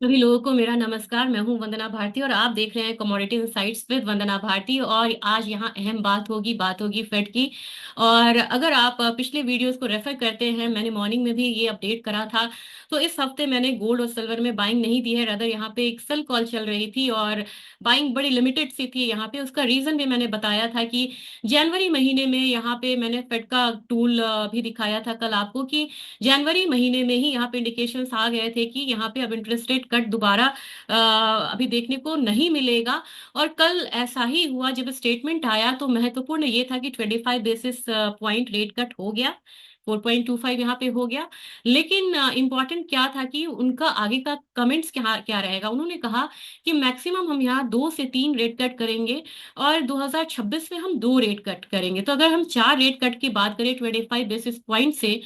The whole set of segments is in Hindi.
सभी लोगों को मेरा नमस्कार। मैं हूं वंदना भारती और आप देख रहे हैं कमोडिटी इनसाइट्स विद वंदना भारती। और आज यहाँ अहम बात होगी फेड की। और अगर आप पिछले वीडियोस को रेफर करते हैं, मैंने मॉर्निंग में भी ये अपडेट करा था। तो इस हफ्ते मैंने गोल्ड और सिल्वर में बाइंग नहीं दी है, रदर यहाँ पे एक सेल कॉल चल रही थी और बाइंग बड़ी लिमिटेड सी थी यहाँ पे। उसका रीजन भी मैंने बताया था कि जनवरी महीने में यहाँ पे मैंने फेड का टूल भी दिखाया था कल आपको कि जनवरी महीने में ही यहाँ पे इंडिकेशंस आ गए थे कि यहाँ पे अब इंटरेस्ट रेट कट दोबारा अभी देखने को नहीं मिलेगा। और कल ऐसा ही हुआ, जब स्टेटमेंट आया तो महत्वपूर्ण ये था कि 25 बेसिस पॉइंट रेट कट हो गया, 4.25 यहाँ पे हो गया। लेकिन इम्पॉर्टेंट क्या था कि उनका आगे का कमेंट्स क्या क्या रहेगा। उन्होंने कहा कि मैक्सिमम हम यहाँ 2 से 3 रेट कट करेंगे और 2026 में हम 2 रेट कट करेंगे। तो अगर हम 4 रेट कट की बात करें 25 बेसिस पॉइंट से,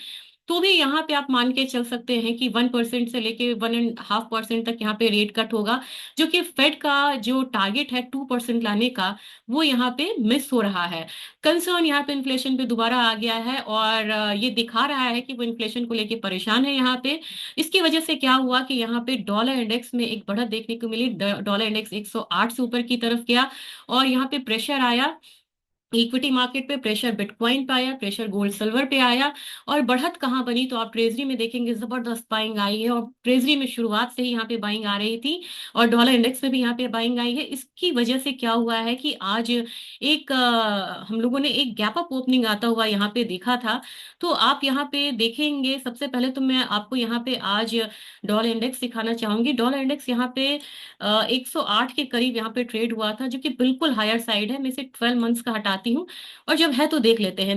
तो भी यहाँ पे आप मान के चल सकते हैं कि 1% से लेके 1.5% तक यहाँ पे रेट कट होगा। जो कि फेड का जो टारगेट है 2% लाने का, वो यहाँ पे मिस हो रहा है। कंसर्न यहाँ पे इन्फ्लेशन पे दोबारा आ गया है और ये दिखा रहा है कि वो इन्फ्लेशन को लेके परेशान है यहाँ पे। इसकी वजह से क्या हुआ कि यहाँ पे डॉलर इंडेक्स में एक बढ़त देखने को मिली। डॉलर इंडेक्स 108 से ऊपर की तरफ गया और यहाँ पे प्रेशर आया। इक्विटी मार्केट पे प्रेशर बिटकॉइन पे आया, प्रेशर गोल्ड सिल्वर पे आया। और बढ़त कहाँ बनी, तो आप ट्रेजरी में देखेंगे जबरदस्त बाइंग आई है और ट्रेजरी में शुरुआत से ही यहाँ पे बाइंग आ रही थी। और डॉलर इंडेक्स में भी यहाँ पे बाइंग आई है। इसकी वजह से क्या हुआ है कि आज एक हम लोगों ने एक गैप अप ओपनिंग आता हुआ यहाँ पे देखा था। तो आप यहाँ पे देखेंगे, सबसे पहले तो मैं आपको यहाँ पे आज डॉलर इंडेक्स दिखाना चाहूंगी। डॉलर इंडेक्स यहाँ पे 108 के करीब यहाँ पे ट्रेड हुआ था, जो कि बिल्कुल हायर साइड है। मैं इसे 12 मंथ्स का हटाती हूँ और जब है तो देख लेते हैं।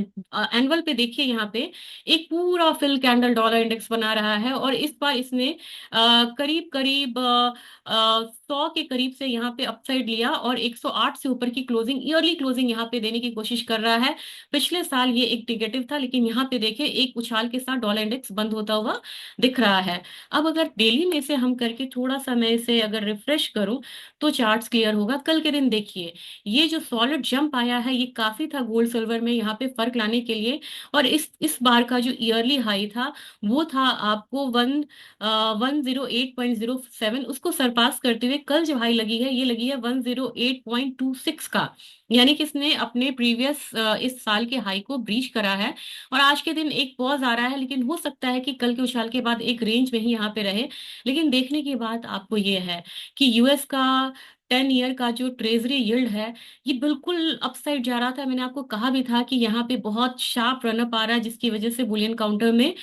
एनुअल पे देखिए, यहाँ पे एक पूरा फिल कैंडल डॉलर इंडेक्स बना रहा है और इस बार इसने करीब करीब 100 के करीब से यहाँ पे अपसाइड लिया और 108 से ऊपर की क्लोजिंग, ईयरली क्लोजिंग यहाँ पे देने की कोशिश कर रहा है। पिछले साल ये एक निगेटिव था, लेकिन यहाँ पे देखिए एक उछाल के साथ डॉलर इंडेक्स बंद होता हुआ दिख रहा है। अब अगर डेली में से हम करके थोड़ा सा मैं इसे अगर रिफ्रेश करूं, तो चार्ट्स क्लियर होगा। कल के दिन देखिए, ये जो सॉलिड जंप आया है ये काफी था गोल्ड सिल्वर में यहाँ पे फर्क लाने के लिए। और इस बार का जो ईयरली हाई था वो था आपको 108.07, उसको सरपास करते हुए कल जो हाई लगी है ये लगी है 108.26 का। यानी कि इसने अपने प्रीवियस इस साल के हाई को ब्रीच करा है। और आज के दिन एक पॉज आ रहा है, लेकिन हो सकता है कि कल के उछाल के बाद एक रेंज में ही यहाँ पे रहे। लेकिन देखने की बात आपको ये है कि यूएस का 10 ईयर का जो ट्रेजरी यील्ड है ये बिल्कुल अपसाइड जा रहा था। मैंने आपको कहा भी था कि यहाँ पे बहुत शार्प रनअप आ रहा है, जिसकी वजह से बुलियन काउंटर में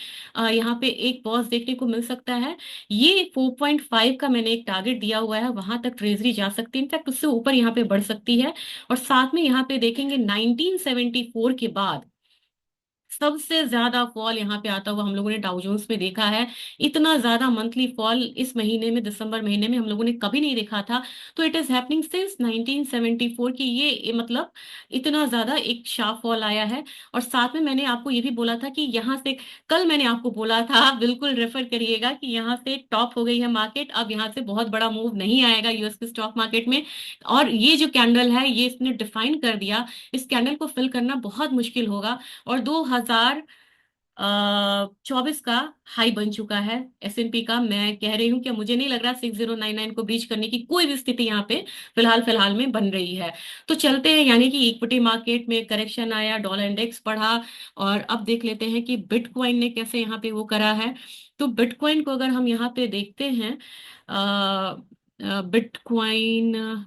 यहाँ पे एक पॉज देखने को मिल सकता है। ये 4.5 का मैंने एक टारगेट दिया हुआ है, वहां तक ट्रेजरी जा सकती है, इनफैक्ट उससे ऊपर यहाँ पे बढ़ सकती है। और साथ में यहाँ पे देखेंगे 1974 के बाद सबसे ज्यादा फॉल यहाँ पे आता हुआ हम लोगों ने डाउ जोन्स में देखा है। इतना ज्यादा मंथली फॉल इस महीने में, दिसंबर महीने में हम लोगों ने कभी नहीं देखा था। तो इट इज हैपनिंग सिंस 1974 की ये मतलब इतना ज्यादा एक शार्प फॉल आया है। और साथ में मैंने आपको ये भी बोला था कि यहाँ से, कल मैंने आपको बोला था बिल्कुल रेफर करिएगा कि यहाँ से टॉप हो गई है मार्केट, अब यहाँ से बहुत बड़ा मूव नहीं आएगा यूएस के स्टॉक मार्केट में। और ये जो कैंडल है ये इसने डिफाइन कर दिया, इस कैंडल को फिल करना बहुत मुश्किल होगा। और 2024 का हाई बन चुका है एसएनपी का। मैं कह रही हूँ कि मुझे नहीं लग रहा 6099 को ब्रीच करने की कोई भी स्थिति यहाँ पे फिलहाल फिलहाल में बन रही है। तो चलते हैं, यानी कि इक्विटी मार्केट में करेक्शन आया, डॉलर इंडेक्स बढ़ा। और अब देख लेते हैं कि बिटकॉइन ने कैसे यहाँ पे वो करा है। तो बिटकॉइन को अगर हम यहाँ पे देखते हैं, बिटकॉइन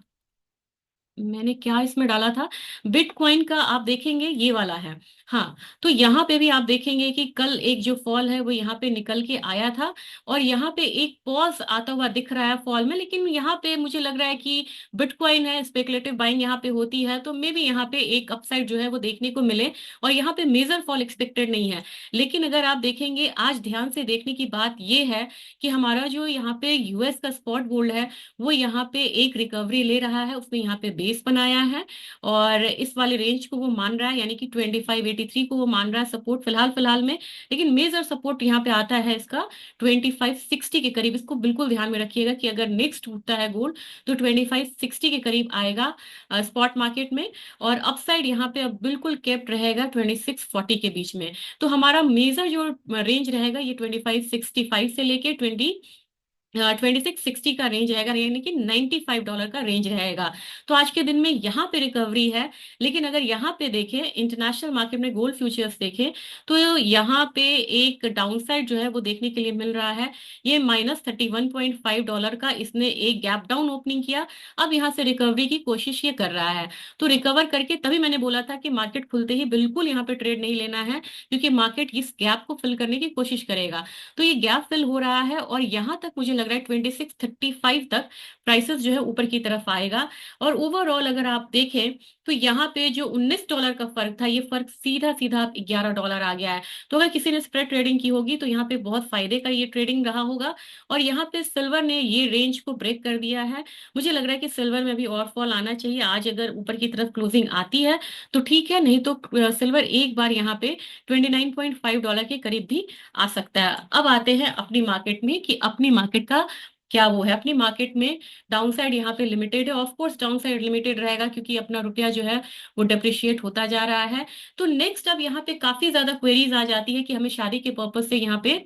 मैंने क्या इसमें डाला था, बिटकॉइन का आप देखेंगे ये वाला है। हाँ, तो यहाँ पे भी आप देखेंगे कि कल एक जो फॉल है वो यहाँ पे निकल के आया था और यहाँ पे एक पॉज आता हुआ दिख रहा है फॉल में। लेकिन यहाँ पे मुझे लग रहा है कि बिटकॉइन है, स्पेकुलेटिव बाइंग यहाँ पे होती है, तो मे बी यहाँ पे एक अपसाइड जो है वो देखने को मिले। और यहाँ पे मेजर फॉल एक्सपेक्टेड नहीं है। लेकिन अगर आप देखेंगे, आज ध्यान से देखने की बात ये है कि हमारा जो यहाँ पे यूएस का स्पॉट गोल्ड है वो यहाँ पे एक रिकवरी ले रहा है, उसने यहाँ पे बेस बनाया है और इस वाले रेंज को वो मान रहा है, यानी कि 2583 को वो मान रहा है सपोर्ट फिलहाल फिलहाल में। लेकिन मेजर सपोर्ट यहाँ पे आता है इसका 2560 के करीब। इसको बिल्कुल ध्यान में रखिएगा कि अगर नेक्स्ट टूटता है गोल्ड तो 2560 के करीब आएगा स्पॉट मार्केट में। और अपसाइड यहाँ पे अब बिल्कुल केप्ट रहेगा 2640 के बीच में। तो हमारा मेजर जो रेंज रहेगा ये 2565 से लेके 2660 का रेंज रहेगा, यानी कि $95 का रेंज रहेगा। तो आज के दिन में यहाँ पे रिकवरी है। लेकिन अगर यहाँ पे देखें, इंटरनेशनल मार्केट में गोल्ड फ्यूचर्स देखें, तो यहाँ पे एक डाउनसाइड जो है वो देखने के लिए मिल रहा है। ये -$31.5 का इसने एक गैप डाउन ओपनिंग किया। अब यहाँ से रिकवरी की कोशिश ये कर रहा है। तो रिकवर करके, तभी मैंने बोला था कि मार्केट खुलते ही बिल्कुल यहाँ पे ट्रेड नहीं लेना है, क्योंकि मार्केट इस गैप को फिल करने की कोशिश करेगा। तो ये गैप फिल हो रहा है, और यहां तक मुझे लग रहा है 2635 तक प्राइसेस जो है ऊपर की तरफ आएगा। और ओवरऑल अगर आप देखें, तो यहाँ पे जो $19 का फर्क था, ये फर्क सीधा सीधा $11 आ गया है। तो अगर किसी ने स्प्रेड ट्रेडिंग की होगी तो यहाँ पे बहुत फायदे का ये ट्रेडिंग रहा होगा। और यहाँ पे सिल्वर ने ये रेंज को ब्रेक कर दिया है। मुझे लग रहा है कि सिल्वर में भी और फॉल आना चाहिए। आज अगर ऊपर की तरफ क्लोजिंग आती है तो ठीक है, नहीं तो सिल्वर एक बार यहाँ पे $29.5 के करीब भी आ सकता है। अब आते हैं अपनी मार्केट में, कि अपनी मार्केट का क्या वो है। अपनी मार्केट में डाउन साइड यहाँ पे लिमिटेड है। Of course down side limited रहेगा, क्योंकि अपना रुपया जो है वो डेप्रिशिएट होता जा रहा है। तो नेक्स्ट अब यहाँ पे काफी ज्यादा क्वेरीज आ जाती है कि हमें शादी के पर्पज से यहाँ पे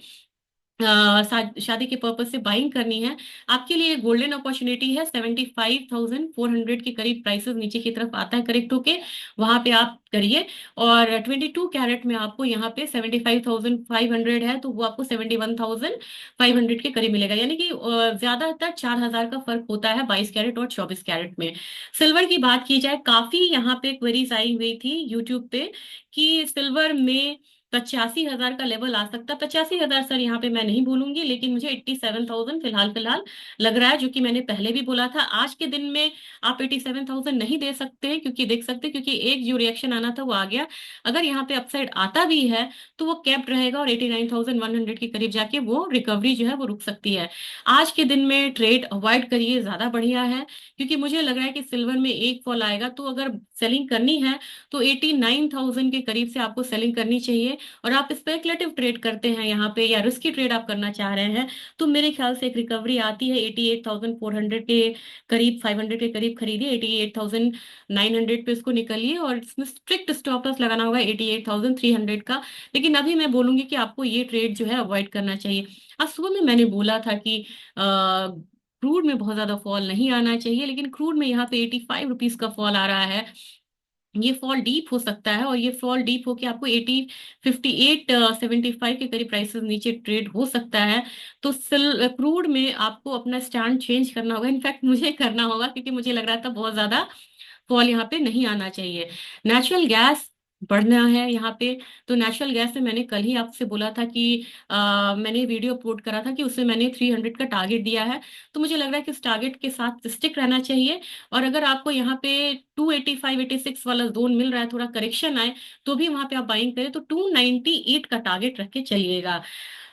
शादी के पर्पज से बाइंग करनी है। आपके लिए गोल्डन अपॉर्चुनिटी है। 75,400 के करीब प्राइसेस नीचे की तरफ आता है करेक्ट होके, वहां पे आप करिए। और 22 कैरेट में आपको यहाँ पे 75,500 है, तो वो आपको 71,500 के करीब मिलेगा। यानी कि ज्यादातर 4,000 का फर्क होता है 22 कैरेट और 24 कैरेट में। सिल्वर की बात की जाए, काफी यहाँ पे क्वेरीज आई हुई थी यूट्यूब पे कि सिल्वर में 85,000 का लेवल आ सकता है। 85,000 सर यहाँ पे मैं नहीं बोलूंगी, लेकिन मुझे 87,000 फिलहाल फिलहाल लग रहा है, जो कि मैंने पहले भी बोला था। आज के दिन में आप 87,000 नहीं दे सकते हैं, क्योंकि देख सकते हैं, क्योंकि एक जो रिएक्शन आना था वो आ गया। अगर यहाँ पे अपसाइड आता भी है तो वो कैप्ड रहेगा, और 89,100 के करीब जाके वो रिकवरी जो है वो रुक सकती है। आज के दिन में ट्रेड अवॉइड करिए, ज्यादा बढ़िया है। क्योंकि मुझे लग रहा है कि सिल्वर में एक फॉल आएगा, तो अगर सेलिंग करनी है तो 89,000 के करीब से आपको सेलिंग करनी चाहिए। और आप स्पेकुलेटिव ट्रेड करते हैं यहाँ पे, या रिस्की ट्रेड आप करना चाह रहे हैं, तो मेरे ख्याल से एक रिकवरी आती है 88,400 के करीब, 500 के करीब खरीदिए। 88,900 पे इसको निकलिए, और इसमें स्ट्रिक्ट स्टॉप लॉस लगाना होगा 88,300 का। लेकिन अभी मैं बोलूंगी कि आपको ये ट्रेड जो है अवॉइड करना चाहिए। आज सुबह में मैंने बोला था कि क्रूड में बहुत ज्यादा फॉल नहीं आना चाहिए, लेकिन क्रूड में यहाँ पे ₹85 का फॉल आ रहा है। ये फॉल डीप हो सकता है, और ये फॉल डीप होके आपको 58 75 के करीब प्राइसेस नीचे ट्रेड हो सकता है। तो क्रूड में आपको अपना स्टैंड चेंज करना होगा। इनफैक्ट मुझे करना होगा, क्योंकि मुझे लग रहा था बहुत ज्यादा फॉल यहाँ पे नहीं आना चाहिए। नेचुरल गैस बढ़ना है यहाँ पे। तो नेचुरल गैस में मैंने कल ही आपसे बोला था कि मैंने वीडियो अपलोड करा था कि उसमें मैंने 300 का टारगेट दिया है। तो मुझे लग रहा है कि उस टारगेट के साथ स्टिक रहना चाहिए। और अगर आपको यहाँ पे 285 86 वाला जोन मिल रहा है, थोड़ा करेक्शन आए, तो भी वहां पे आप बाइंग करें, तो 298 का टारगेट रख के चलिएगा।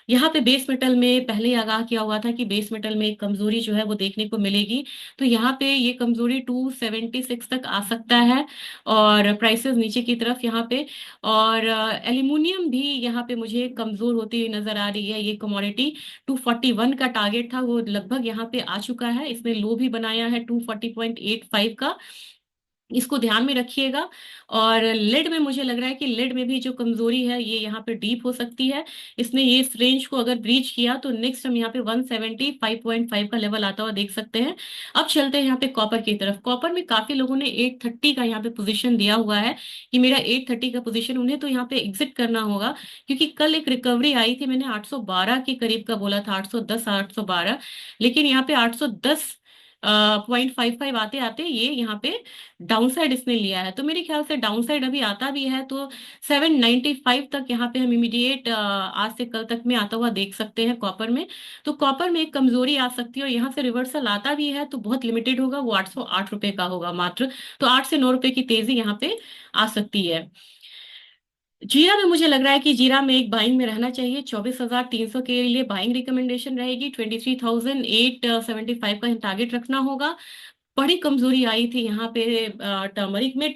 यहाँ पे बेस मेटल में पहले ही आगाह किया हुआ था कि बेस मेटल में एक कमजोरी जो है वो देखने को मिलेगी। तो यहाँ पे ये कमजोरी 276 तक आ सकता है, और प्राइसेस नीचे की तरफ यहाँ पे। और एल्यूमिनियम भी यहाँ पे मुझे कमजोर होती हुई नजर आ रही है। ये कमोडिटी 241 का टारगेट था, वो लगभग यहाँ पे आ चुका है। इसने लो भी बनाया है 240.85 का, इसको ध्यान में रखिएगा। और लेड में मुझे लग रहा है कि लेड में भी जो कमजोरी है ये यहाँ पे डीप हो सकती है। इसने ये इस रेंज को अगर ब्रीच किया तो नेक्स्ट हम यहाँ पे 175.5 का लेवल आता हुआ देख सकते हैं। अब चलते हैं यहाँ पे कॉपर की तरफ। कॉपर में काफी लोगों ने 830 का यहाँ पे पोजीशन दिया हुआ है कि मेरा 830 का पोजीशन, उन्हें तो यहाँ पे एग्जिट करना होगा। क्योंकि कल एक रिकवरी आई थी, मैंने 812 के करीब का बोला था, 810 812, लेकिन यहाँ पे 810.55 आते आते ये यहाँ पे डाउन साइड इसने लिया है। तो मेरे ख्याल से डाउन साइड अभी आता भी है तो 795 तक यहाँ पे हम इमीडिएट आज से कल तक में आता हुआ देख सकते हैं कॉपर में। तो कॉपर में एक कमजोरी आ सकती है, और यहाँ से रिवर्सल आता भी है तो बहुत लिमिटेड होगा, वो ₹808 का होगा मात्र। तो 8 से 9 रुपए की तेजी यहाँ पे आ सकती है। जीरा में मुझे लग रहा है कि जीरा में एक बाइंग में रहना चाहिए। 24,300 के लिए बाइंग रिकमेंडेशन रहेगी। 23,875 का टारगेट रखना होगा। बड़ी कमजोरी आई थी यहाँ पे टर्मरिक में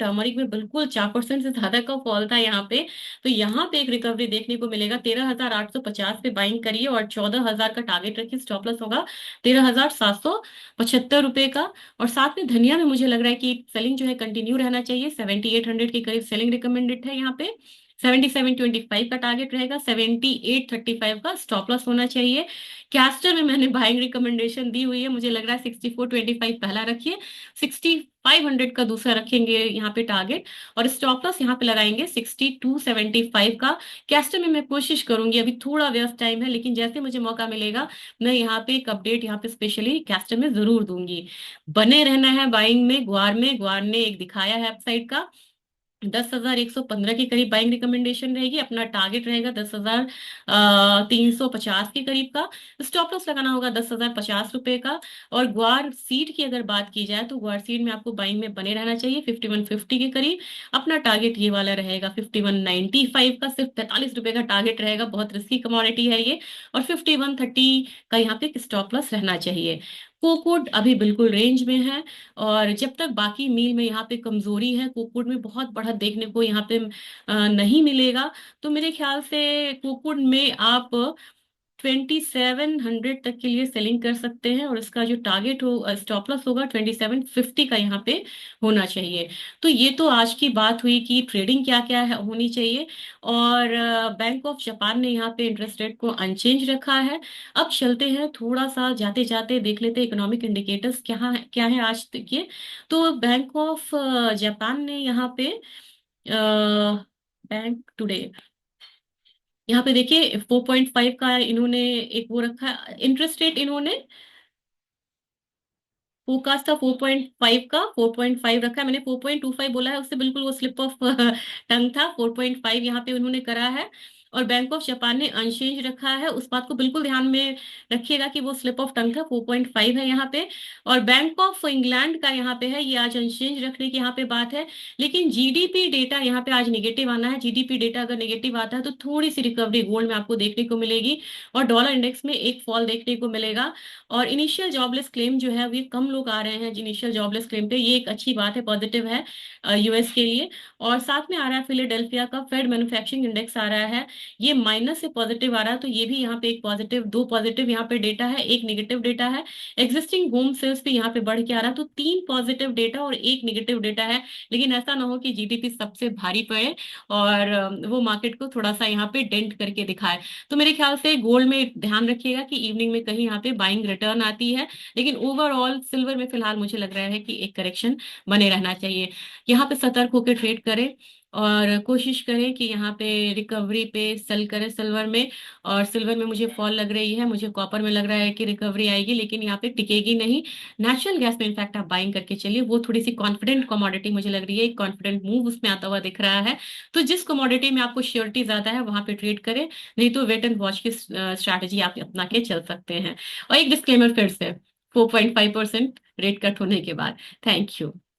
बिल्कुल 4% से ज्यादा का फॉल था यहाँ पे। तो यहाँ पे एक रिकवरी देखने को मिलेगा। 13,850 पे बाइंग करिए, और 14,000 का टारगेट रखिए। स्टॉप लॉस होगा 13,775 का। और साथ में धनिया में मुझे लग रहा है कि सेलिंग जो है कंटिन्यू रहना चाहिए। 7,800 के करीब सेलिंग रिकमेंडेड है यहाँ पे। 77.25 का टारगेट रहेगा, 78.35 का स्टॉप लॉस होना चाहिए। कैस्टर में मैंने बाइंग रिकमेंडेशन दी हुई है, मुझे लग रहा है 64.25 पहला रखिए, 6500 का दूसरा रखेंगे यहाँ पे टारगेट, और स्टॉप लॉस यहाँ पे लगाएंगे 62.75 का। कैस्टर में मैं कोशिश करूंगी, अभी थोड़ा व्यस्त टाइम है, लेकिन जैसे मुझे मौका मिलेगा मैं यहाँ पे एक अपडेट यहाँ पे स्पेशली कैस्टर में जरूर दूंगी। बने रहना है बाइंग में। ग्वार ने एक दिखाया है वेबसाइट का 10,115 के करीब बाइंग रिकमेंडेशन रहेगी, अपना टारगेट रहेगा 10,350 के करीब का। स्टॉप लॉस लगाना होगा 10,050 रुपए का। और ग्वार सीड की अगर बात की जाए तो ग्वार सीड में आपको बाइंग में बने रहना चाहिए 5150 के करीब। अपना टारगेट ये वाला रहेगा 5195 का, सिर्फ 45 रुपए का टारगेट रहेगा, बहुत रिस्की कमोडिटी है ये। और 5130 का यहाँ पे स्टॉप लॉस रहना चाहिए। कोकोड अभी बिल्कुल रेंज में है, और जब तक बाकी मील में यहाँ पे कमजोरी है, कुकुड़ में बहुत बढ़त देखने को यहाँ पे नहीं मिलेगा, तो मेरे ख्याल से कुकुड़ में आप 2700 तक के लिए सेलिंग कर सकते हैं, और इसका जो टारगेट हो स्टॉप लॉस होगा 2750 का यहाँ पे होना चाहिए। तो ये तो आज की बात हुई कि ट्रेडिंग क्या क्या है होनी चाहिए। और बैंक ऑफ जापान ने यहाँ पे इंटरेस्ट रेट को अनचेंज रखा है। अब चलते हैं थोड़ा सा जाते जाते देख लेते हैं इकोनॉमिक इंडिकेटर्स क्या है आज तक के। तो बैंक ऑफ जापान ने यहाँ पे बैंक टुडे यहाँ पे देखिए 4.5 का इन्होंने एक वो रखा है इंटरेस्ट रेट, इन्होंने फोरकास्ट था 4.5 का, 4.5 रखा है। मैंने 4.25 बोला है, उससे बिल्कुल वो स्लिप ऑफ टंग था। 4.5 यहाँ पे उन्होंने करा है। और बैंक ऑफ जापान ने अनचेंज रखा है, उस बात को बिल्कुल ध्यान में रखिएगा कि वो स्लिप ऑफ टंग था, 4.5 है यहाँ पे। और बैंक ऑफ इंग्लैंड का यहाँ पे है, ये आज अनचेंज रखने की यहाँ पे बात है। लेकिन जीडीपी डेटा यहाँ पे आज निगेटिव आना है। जीडीपी डेटा अगर निगेटिव आता है तो थोड़ी सी रिकवरी गोल्ड में आपको देखने को मिलेगी, और डॉलर इंडेक्स में एक फॉल देखने को मिलेगा। और इनिशियल जॉबलेस क्लेम जो है वो ये कम लोग आ रहे हैं इनिशियल जॉबलेस क्लेम पे, ये एक अच्छी बात है, पॉजिटिव है यूएस के लिए। और साथ में आ रहा है फिलाडेल्फिया का फेड मैन्युफैक्चरिंग इंडेक्स आ रहा है, ये माइनस से पॉजिटिव आ रहा है, तो ये भी यहाँ पे एक पॉजिटिव, दो पॉजिटिव यहाँ पे डेटा है, एक नेगेटिव डेटा है। एग्जिस्टिंग होम सेल्स भी यहाँ पे बढ़ के आ रहा है, तो तीन पॉजिटिव डेटा और एक नेगेटिव डेटा है। लेकिन ऐसा ना हो कि जीडीपी सबसे भारी पड़े और वो मार्केट को थोड़ा सा यहाँ पे डेंट करके दिखाए। तो मेरे ख्याल से गोल्ड में ध्यान रखिएगा कि इवनिंग में कहीं यहाँ पे बाइंग रिटर्न आती है। लेकिन ओवरऑल सिल्वर में फिलहाल मुझे लग रहा है कि एक करेक्शन बने रहना चाहिए। यहाँ पे सतर्क होकर ट्रेड करें, और कोशिश करें कि यहाँ पे रिकवरी पे सेल करें सिल्वर में। और सिल्वर में मुझे फॉल लग रही है, मुझे कॉपर में लग रहा है कि रिकवरी आएगी, लेकिन यहाँ पे टिकेगी नहीं। नेचुरल गैस में इनफैक्ट आप बाइंग करके चलिए, वो थोड़ी सी कॉन्फिडेंट कमोडिटी मुझे लग रही है, एक कॉन्फिडेंट मूव उसमें आता हुआ दिख रहा है। तो जिस कमोडिटी में आपको श्योरिटी ज्यादा है वहां पे ट्रेड करें, नहीं तो वेट एंड वॉच की स्ट्रैटेजी आप अपना के चल सकते हैं। और एक डिस्क्लेमर फिर से, 4.5% रेट कट होने के बाद। Thank you.